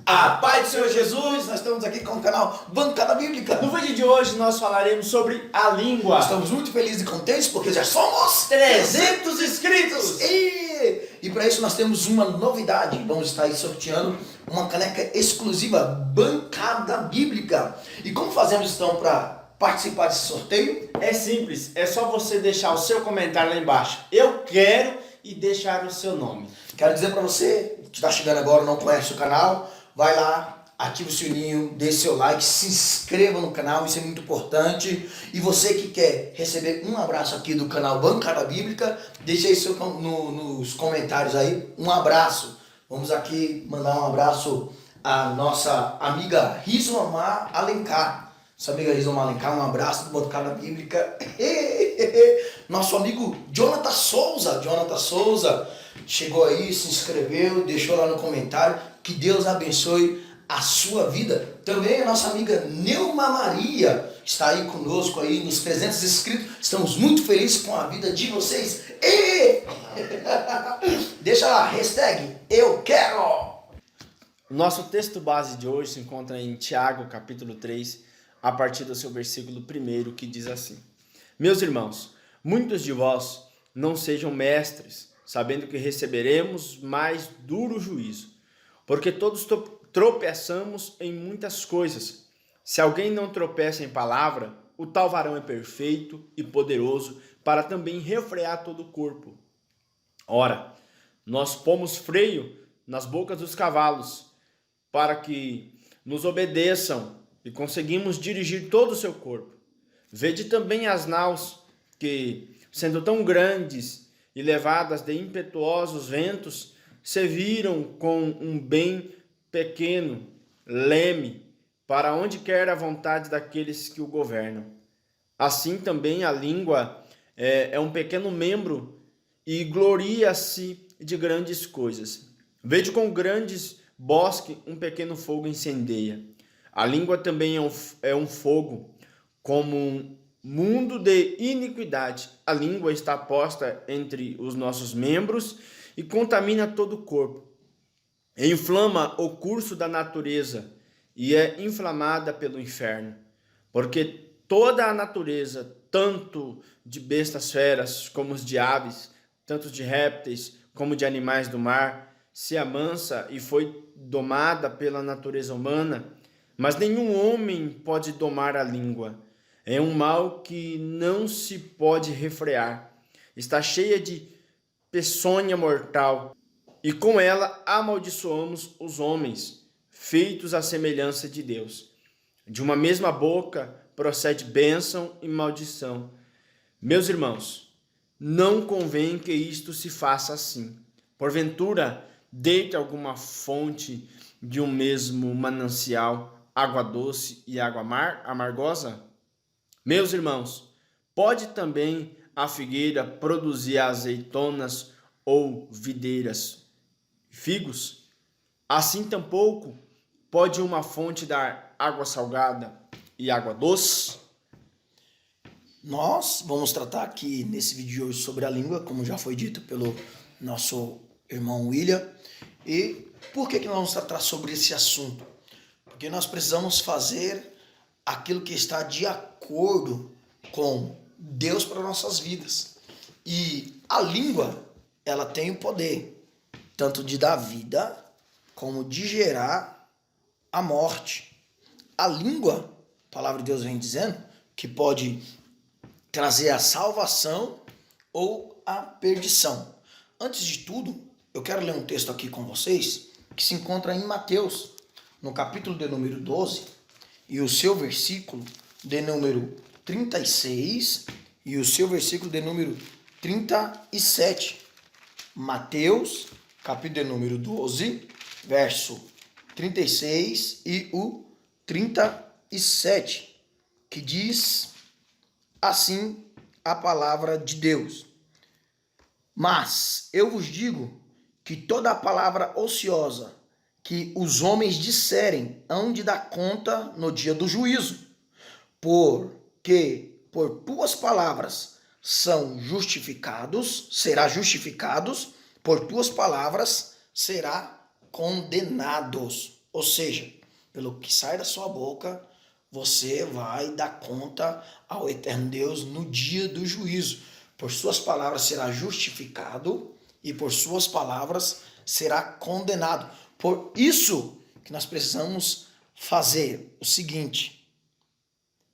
A paz do Senhor Jesus, nós estamos aqui com o canal Bancada Bíblica. No vídeo de hoje nós falaremos sobre a língua. Estamos muito felizes e contentes porque já somos 300 inscritos! E para isso nós temos uma novidade. Vamos estar aí sorteando uma caneca exclusiva Bancada Bíblica. E como fazemos então para participar desse sorteio? É simples, é só você deixar o seu comentário lá embaixo. Eu quero e deixar o seu nome. Quero dizer para você que está chegando agora e não conhece o canal, vai lá, ativa o sininho, dê seu like, se inscreva no canal, isso é muito importante. E você que quer receber um abraço aqui do canal Bancada Bíblica, deixa aí nos comentários aí um abraço. Vamos aqui mandar um abraço à nossa amiga Rizomar Alencar. Nossa amiga Rizomar Alencar, um abraço do Bancada Bíblica. Nosso amigo Jonathan Souza, chegou aí, se inscreveu, deixou lá no comentário. Que Deus abençoe a sua vida. Também a nossa amiga Neuma Maria está aí conosco aí nos 300 inscritos. Estamos muito felizes com a vida de vocês. Deixa lá, hashtag eu quero. Nosso texto base de hoje se encontra em Tiago, capítulo 3, a partir do seu versículo 1, que diz assim: Meus irmãos, muitos de vós não sejam mestres, sabendo que receberemos mais duro juízo. Porque todos tropeçamos em muitas coisas. Se alguém não tropeça em palavra, o tal varão é perfeito e poderoso para também refrear todo o corpo. Ora, nós pomos freio nas bocas dos cavalos, para que nos obedeçam, e conseguimos dirigir todo o seu corpo. Vede também as naus, que, sendo tão grandes e levadas de impetuosos ventos, se viram com um bem pequeno leme para onde quer a vontade daqueles que o governam. Assim também a língua é um pequeno membro e gloria-se de grandes coisas. Vede com grandes bosques um pequeno fogo incendeia. A língua também é um fogo, como um mundo de iniquidade. A língua está posta entre os nossos membros e contamina todo o corpo. Inflama o curso da natureza e é inflamada pelo inferno. Porque toda a natureza, tanto de bestas feras como de aves, tanto de répteis como de animais do mar, se amansa e foi domada pela natureza humana, mas nenhum homem pode domar a língua. É um mal que não se pode refrear. Está cheia de peçonha mortal, e com ela amaldiçoamos os homens, feitos à semelhança de Deus. De uma mesma boca procede bênção e maldição. Meus irmãos, não convém que isto se faça assim. Porventura, deite alguma fonte de um mesmo manancial, água doce e água amargosa? Meus irmãos, pode também a figueira produzir azeitonas ou videiras, figos? Assim tampouco pode uma fonte dar água salgada e água doce? Nós vamos tratar aqui nesse vídeo de hoje sobre a língua, como já foi dito pelo nosso irmão William. E por que nós vamos tratar sobre esse assunto? Porque nós precisamos fazer aquilo que está de acordo com Deus para nossas vidas. E a língua, ela tem o poder tanto de dar vida como de gerar a morte. A língua, a palavra de Deus vem dizendo, que pode trazer a salvação ou a perdição. Antes de tudo, eu quero ler um texto aqui com vocês que se encontra em Mateus, no capítulo de número 12, e o seu versículo de número 36 e o seu versículo de número 37. Mateus, capítulo de número 12, verso 36 e o 37, que diz assim a palavra de Deus: Mas eu vos digo que toda a palavra ociosa que os homens disserem hão de dar conta no dia do juízo, porque por tuas palavras será justificados, por tuas palavras será condenados. Ou seja, pelo que sai da sua boca, você vai dar conta ao eterno Deus no dia do juízo. Por suas palavras será justificado e por suas palavras será condenado. Por isso que nós precisamos fazer o seguinte: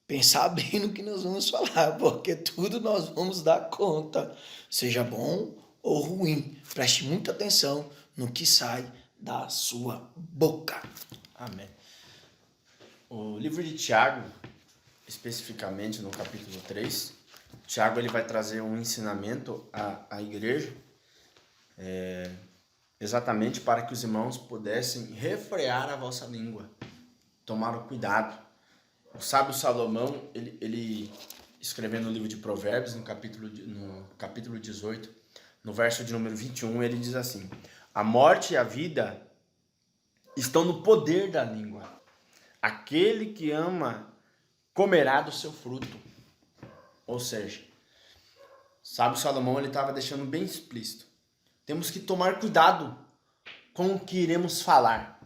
pensar bem no que nós vamos falar, porque tudo nós vamos dar conta, seja bom ou ruim. Preste muita atenção no que sai da sua boca. Amém. O livro de Tiago, especificamente no capítulo 3, Tiago ele vai trazer um ensinamento à igreja, exatamente para que os irmãos pudessem refrear a vossa língua, tomar o cuidado. O sábio Salomão, ele escrevendo no livro de Provérbios, no capítulo 18, no verso de número 21, ele diz assim: a morte e a vida estão no poder da língua. Aquele que ama comerá do seu fruto. Ou seja, sábio Salomão ele estava deixando bem explícito. Temos que tomar cuidado com o que iremos falar,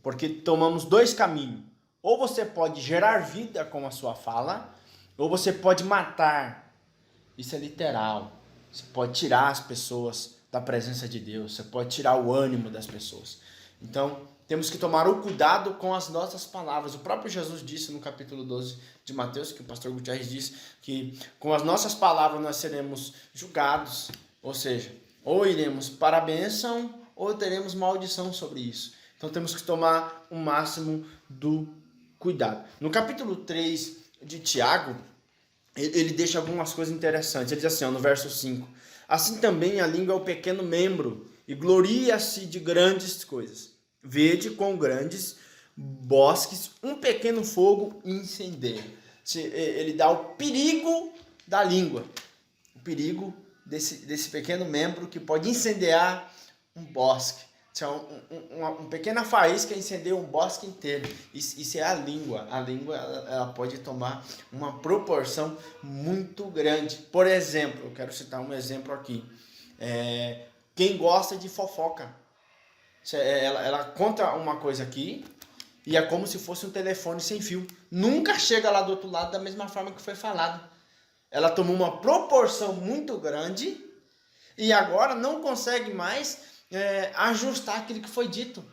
porque tomamos dois caminhos. Ou você pode gerar vida com a sua fala, ou você pode matar. Isso é literal. Você pode tirar as pessoas da presença de Deus, você pode tirar o ânimo das pessoas. Então, temos que tomar o cuidado com as nossas palavras. O próprio Jesus disse no capítulo 12 de Mateus, que o pastor Gutierrez disse, que com as nossas palavras nós seremos julgados. Ou seja, ou iremos para a bênção, ou teremos maldição sobre isso. Então temos que tomar o máximo do cuidado. No capítulo 3 de Tiago, ele deixa algumas coisas interessantes. Ele diz assim, no verso 5, assim também a língua é o pequeno membro, e gloria-se de grandes coisas. Vede com grandes bosques um pequeno fogo incendeia. Ele dá o perigo da língua, o perigo desse pequeno membro que pode incendiar um bosque. Uma pequena faísca incendeia um bosque inteiro. Isso é a língua. A língua ela pode tomar uma proporção muito grande. Por exemplo, eu quero citar um exemplo aqui. Quem gosta de fofoca. Ela conta uma coisa aqui e é como se fosse um telefone sem fio. Nunca chega lá do outro lado da mesma forma que foi falado. Ela tomou uma proporção muito grande e agora não consegue mais ajustar aquilo que foi dito.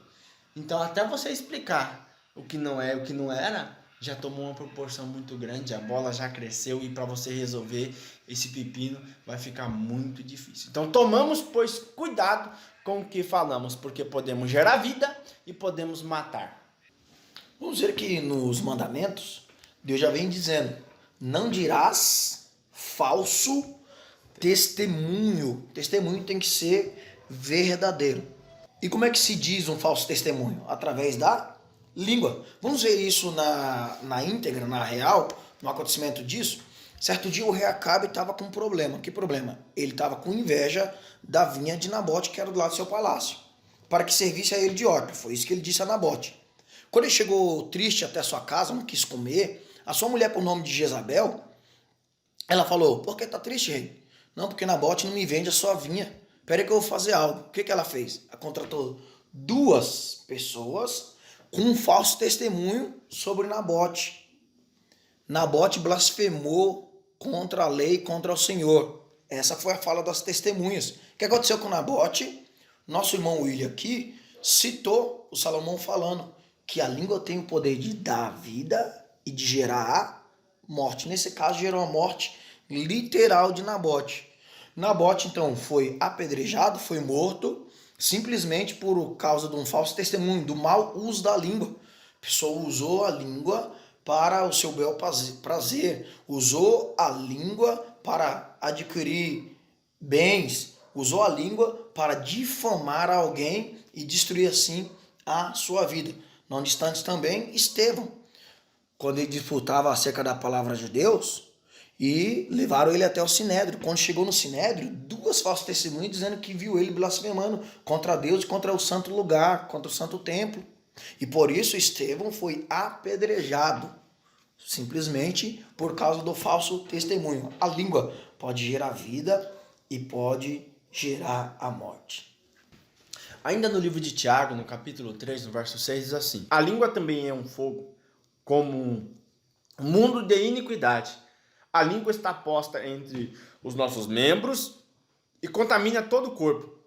Então, até você explicar o que não é, o que não era, já tomou uma proporção muito grande, a bola já cresceu e para você resolver esse pepino vai ficar muito difícil. Então, tomamos, pois, cuidado com o que falamos, porque podemos gerar vida e podemos matar. Vamos ver que nos mandamentos, Deus já vem dizendo, não dirás falso testemunho. Testemunho tem que ser verdadeiro. E como é que se diz um falso testemunho? Através da língua. Vamos ver isso na íntegra, na real, no acontecimento disso. Certo dia o rei Acabe estava com um problema. Que problema? Ele estava com inveja da vinha de Nabote, que era do lado do seu palácio, para que servisse a ele de horta. Foi isso que ele disse a Nabote. Quando ele chegou triste até a sua casa, não quis comer, a sua mulher, por nome de Jezabel, ela falou, por que está triste, rei? Não, porque Nabote não me vende a sua vinha. Espera que eu vou fazer algo. O que ela fez? Ela contratou 2 pessoas com um falso testemunho sobre Nabote. Nabote blasfemou contra a lei, contra o Senhor. Essa foi a fala das testemunhas. O que aconteceu com Nabote? Nosso irmão William aqui citou o Salomão falando que a língua tem o poder de dar vida e de gerar a morte. Nesse caso, gerou a morte literal de Nabote. Nabote, então, foi apedrejado, foi morto, simplesmente por causa de um falso testemunho, do mau uso da língua. A pessoa usou a língua para o seu bel prazer, usou a língua para adquirir bens, usou a língua para difamar alguém e destruir assim a sua vida. Não distante também Estevão, quando ele disputava acerca da palavra de Deus, e levaram ele até o Sinédrio. Quando chegou no Sinédrio, 2 falsos testemunhas dizendo que viu ele blasfemando contra Deus e contra o santo lugar, contra o santo templo. E por isso Estevão foi apedrejado, simplesmente por causa do falso testemunho. A língua pode gerar vida e pode gerar a morte. Ainda no livro de Tiago, no capítulo 3, no verso 6, diz assim: a língua também é um fogo, como um mundo de iniquidade. A língua está posta entre os nossos membros e contamina todo o corpo.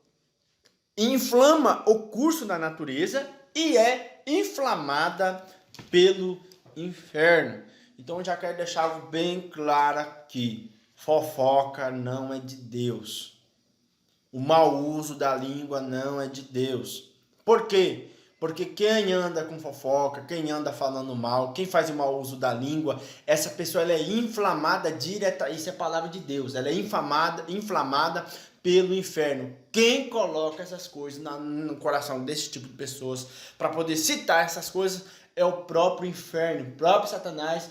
Inflama o curso da natureza e é inflamada pelo inferno. Então eu já quero deixar algo bem claro aqui. Fofoca não é de Deus. O mau uso da língua não é de Deus. Por quê? Porque quem anda com fofoca, quem anda falando mal, quem faz o mau uso da língua, essa pessoa ela é inflamada direta, isso é palavra de Deus, ela é inflamada pelo inferno. Quem coloca essas coisas no coração desse tipo de pessoas para poder citar essas coisas é o próprio inferno, o próprio Satanás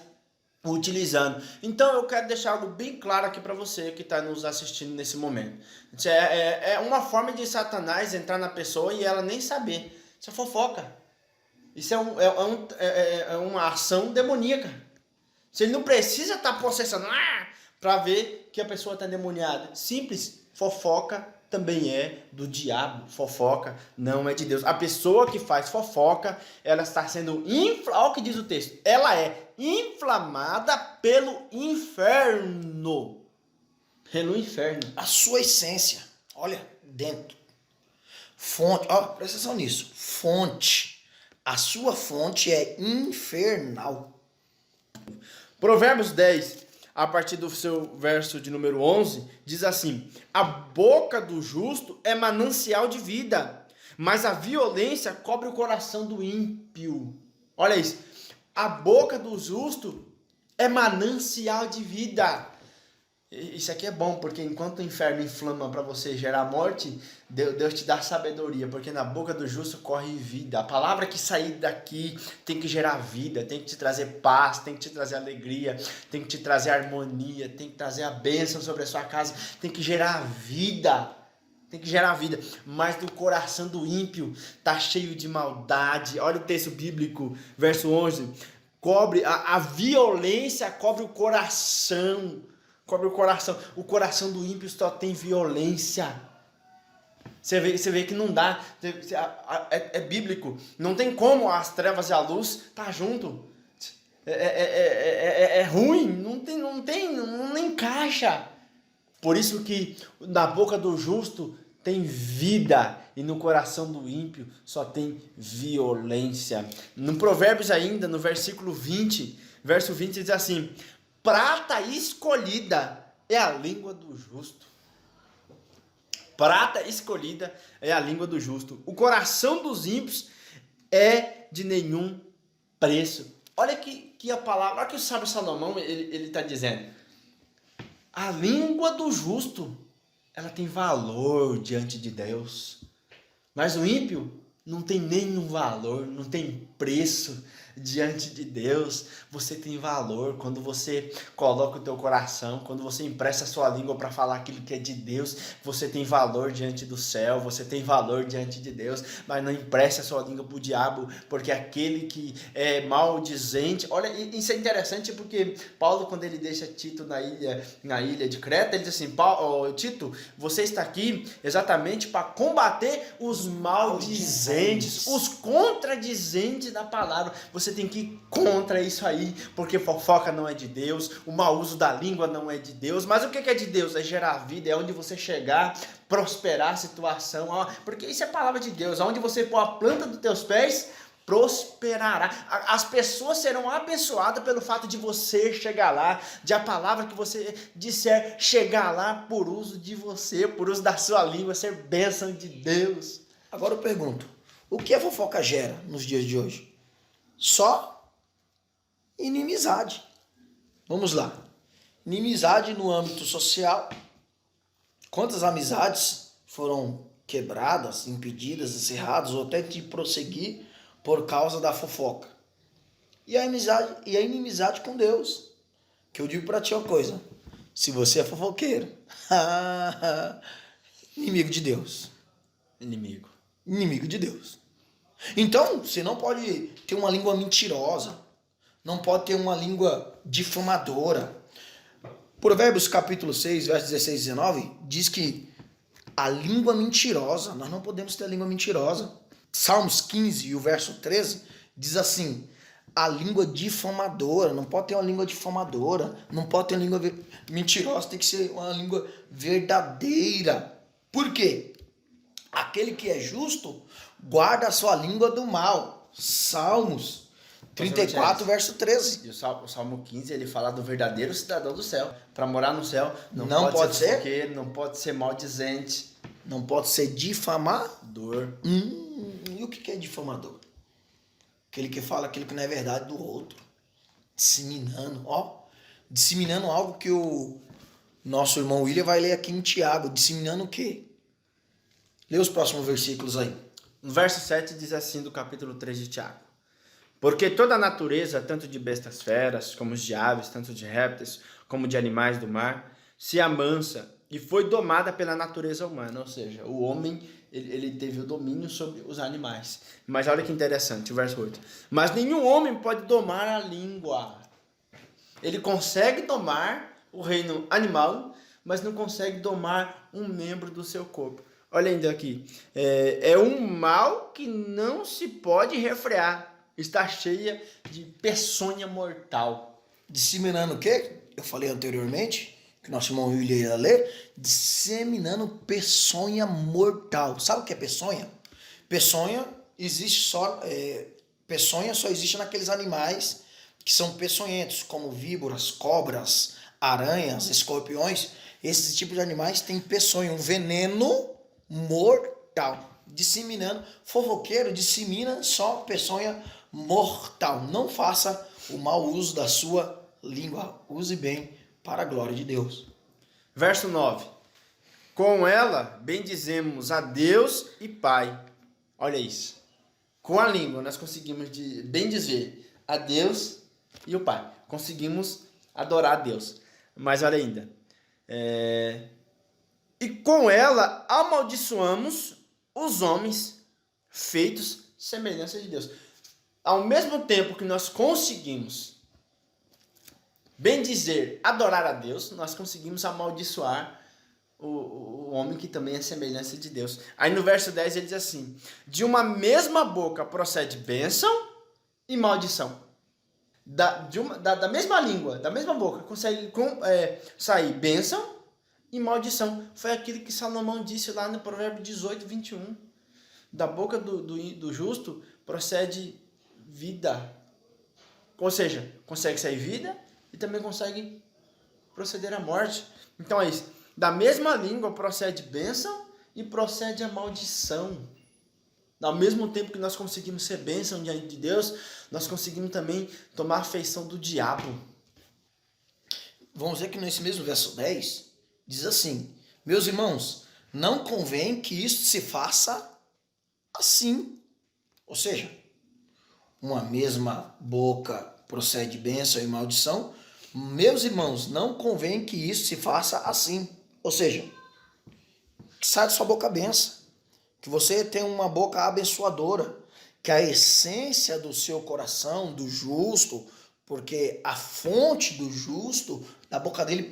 utilizando. Então eu quero deixar algo bem claro aqui para você que está nos assistindo nesse momento. É uma forma de Satanás entrar na pessoa e ela nem saber. Isso é fofoca. Isso é uma ação demoníaca. Você não precisa estar processando para ver que a pessoa está endemoniada. Simples. Fofoca também é do diabo. Fofoca não é de Deus. A pessoa que faz fofoca, ela está sendo olha o que diz o texto. Ela é inflamada pelo inferno. Pelo inferno. A sua essência, olha, dentro. Fonte, ó, presta atenção nisso. Fonte. A sua fonte é infernal. Provérbios 10, a partir do seu verso de número 11, diz assim: a boca do justo é manancial de vida, mas a violência cobre o coração do ímpio. Olha isso. A boca do justo é manancial de vida. Isso aqui é bom, porque enquanto o inferno inflama para você gerar morte, Deus te dá sabedoria, porque na boca do justo corre vida. A palavra que sair daqui tem que gerar vida, tem que te trazer paz, tem que te trazer alegria, tem que te trazer harmonia, tem que trazer a bênção sobre a sua casa, tem que gerar vida. Tem que gerar vida, mas do coração do ímpio tá cheio de maldade. Olha o texto bíblico, verso 11. A violência cobre o coração. Cobre o coração. O coração do ímpio só tem violência. Você vê que não dá. É bíblico. Não tem como as trevas e a luz tá junto. É ruim. Não encaixa. Por isso que na boca do justo tem vida e no coração do ímpio só tem violência. No Provérbios ainda, no versículo 20, verso 20 diz assim: prata escolhida é a língua do justo. Prata escolhida é a língua do justo. O coração dos ímpios é de nenhum preço. Olha que a palavra, olha que o sábio Salomão ele está dizendo. A língua do justo, ela tem valor diante de Deus. Mas o ímpio não tem nenhum valor, não tem preço diante de Deus. Você tem valor quando você coloca o teu coração, quando você empresta a sua língua para falar aquilo que é de Deus. Você tem valor diante do céu, você tem valor diante de Deus, mas não empreste a sua língua para o diabo, porque aquele que é maldizente. Olha, isso é interessante porque Paulo, quando ele deixa Tito na ilha de Creta, ele diz assim: Tito, você está aqui exatamente para combater os maldizentes, os contradizentes da palavra. Você tem que ir contra isso aí, porque fofoca não é de Deus, o mau uso da língua não é de Deus. Mas o que é de Deus? É gerar vida, é onde você chegar, prosperar a situação, porque isso é a palavra de Deus. Onde você pôr a planta dos teus pés, prosperará. As pessoas serão abençoadas pelo fato de você chegar lá, de a palavra que você disser chegar lá por uso de você, por uso da sua língua, ser bênção de Deus. Agora eu pergunto, o que a fofoca gera nos dias de hoje? Só inimizade. Vamos lá. Inimizade no âmbito social. Quantas amizades foram quebradas, impedidas, encerradas ou até de prosseguir por causa da fofoca? E a inimizade com Deus. Que eu digo para ti uma coisa. Se você é fofoqueiro, inimigo de Deus. Inimigo de Deus. Então, você não pode ter uma língua mentirosa, não pode ter uma língua difamadora. Provérbios capítulo 6, versos 16 e 19, diz que a língua mentirosa. Nós não podemos ter a língua mentirosa. Salmos 15 e o verso 13 diz assim: a língua difamadora, não pode ter uma língua difamadora, não pode ter uma língua mentirosa, tem que ser uma língua verdadeira. Por quê? Aquele que é justo guarda a sua língua do mal. Salmos 34, verso 13. E o Salmo 15, ele fala do verdadeiro cidadão do céu. Para morar no céu, não pode ser fofoqueiro, não pode ser maldizente. Não pode ser difamador. E o que é difamador? Aquele que fala aquilo que não é verdade do outro. Disseminando, disseminando algo que o nosso irmão William vai ler aqui em Tiago. Disseminando o quê? Lê os próximos versículos aí. No verso 7 diz assim do capítulo 3 de Tiago: porque toda a natureza, tanto de bestas feras, como de aves, tanto de répteis, como de animais do mar, se amansa e foi domada pela natureza humana. Ou seja, o homem, ele teve o domínio sobre os animais. Mas olha que interessante, o verso 8. Mas nenhum homem pode domar a língua. Ele consegue domar o reino animal, mas não consegue domar um membro do seu corpo. Olha ainda aqui. É um mal que não se pode refrear. Está cheia de peçonha mortal. Disseminando o quê? Eu falei anteriormente, que nosso irmão William ia ler. Disseminando peçonha mortal. Sabe o que é peçonha? Peçonha existe só... peçonha só existe naqueles animais que são peçonhentos, como víboras, cobras, aranhas, escorpiões. Esses tipos de animais têm peçonha, um veneno mortal. Disseminando, fofoqueiro dissemina só peçonha mortal. Não faça o mau uso da sua língua. Use bem para a glória de Deus. Verso 9. Com ela bendizemos a Deus e Pai. Olha isso. Com a língua nós conseguimos bendizer a Deus e o Pai. Conseguimos adorar a Deus. Mas olha ainda. E com ela amaldiçoamos os homens feitos semelhança de Deus. Ao mesmo tempo que nós conseguimos bendizer, adorar a Deus, nós conseguimos amaldiçoar o homem que também é semelhança de Deus. Aí no verso 10 ele diz assim: de uma mesma boca procede bênção e maldição. Da mesma língua, da mesma boca, consegue sair bênção e maldição. Foi aquilo que Salomão disse lá no Provérbio 18, 21. Da boca do justo procede vida. Ou seja, consegue sair vida e também consegue proceder à morte. Então é isso. Da mesma língua procede bênção e procede a maldição. Ao mesmo tempo que nós conseguimos ser bênção diante de Deus, nós conseguimos também tomar a feição do diabo. Vamos ver que nesse mesmo verso 10 diz assim: meus irmãos, não convém que isto se faça assim. Ou seja, uma mesma boca procede bênção e maldição. Meus irmãos, não convém que isso se faça assim. Ou seja, que saia de sua boca a bênção. Que você tenha uma boca abençoadora. Que a essência do seu coração, do justo, porque a fonte do justo, da boca dele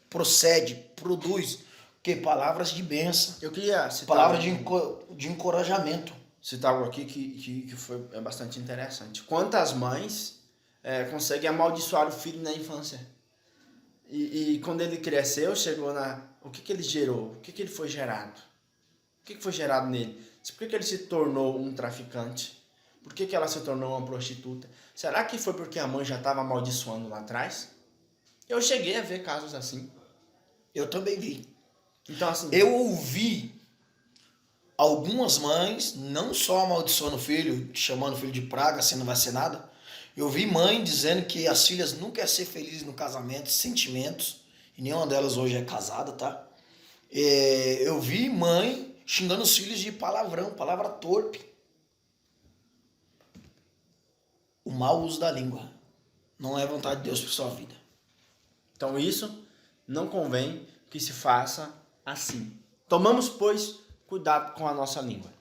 procede, produz, que palavras de bênção. Eu queria citar palavras de encorajamento. Citar algo aqui que foi bastante interessante. Quantas mães conseguem amaldiçoar o filho na infância? E quando ele cresceu, chegou o que ele gerou? O que ele foi gerado? O que foi gerado nele? Por que ele se tornou um traficante? Por que ela se tornou uma prostituta? Será que foi porque a mãe já estava amaldiçoando lá atrás? Eu cheguei a ver casos assim. Eu também vi. Então, assim, eu ouvi algumas mães não só amaldiçoando o filho, chamando o filho de praga, sendo vacinada. Eu vi mãe dizendo que as filhas nunca iam ser felizes no casamento, sentimentos, e nenhuma delas hoje é casada, tá? Eu vi mãe xingando os filhos de palavrão, palavra torpe. O mau uso da língua não é vontade de Deus para sua vida. Então isso não convém que se faça assim. Tomamos, pois, cuidado com a nossa língua.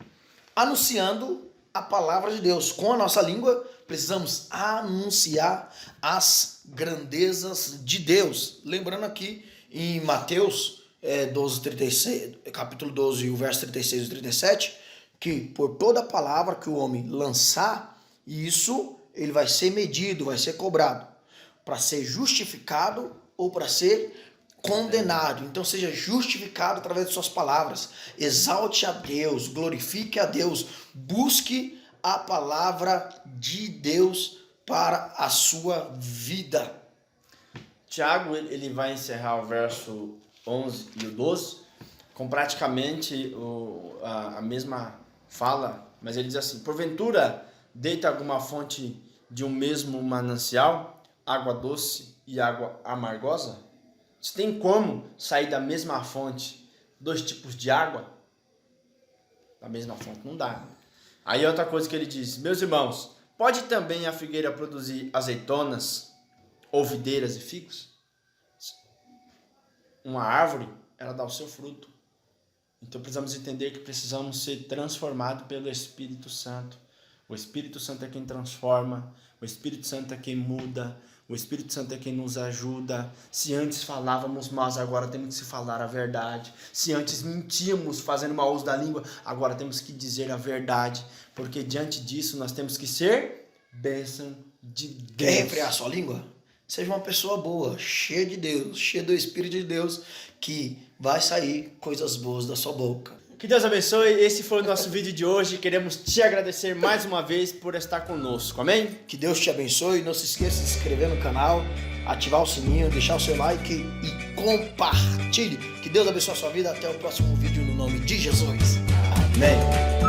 Anunciando a palavra de Deus. Com a nossa língua, precisamos anunciar as grandezas de Deus. Lembrando aqui em Mateus capítulo 12, o verso 36 e 37, que por toda palavra que o homem lançar, isso ele vai ser medido, vai ser cobrado, para ser justificado ou para ser condenado. Então seja justificado através de suas palavras. Exalte a Deus, glorifique a Deus, busque a palavra de Deus para a sua vida. Tiago, ele vai encerrar o verso 11 e o 12 com praticamente a mesma fala, mas ele diz assim: porventura deita alguma fonte de um mesmo manancial, água doce e água amargosa? Se tem como sair da mesma fonte dois tipos de água? Da mesma fonte não dá. Aí outra coisa que ele diz: meus irmãos, pode também a figueira produzir azeitonas ou videiras e figos? Uma árvore, ela dá o seu fruto. Então precisamos entender que precisamos ser transformados pelo Espírito Santo. O Espírito Santo é quem transforma, o Espírito Santo é quem muda, o Espírito Santo é quem nos ajuda. Se antes falávamos mal, agora temos que falar a verdade. Se antes mentíamos fazendo mau uso da língua, agora temos que dizer a verdade. Porque diante disso nós temos que ser bênção de Deus. Quer refrear sua língua? Seja uma pessoa boa, cheia de Deus, cheia do Espírito de Deus, que vai sair coisas boas da sua boca. Que Deus abençoe. Esse foi o nosso vídeo de hoje. Queremos te agradecer mais uma vez por estar conosco. Amém? Que Deus te abençoe. Não se esqueça de se inscrever no canal, ativar o sininho, deixar o seu like e compartilhe. Que Deus abençoe a sua vida. Até o próximo vídeo no nome de Jesus. Amém.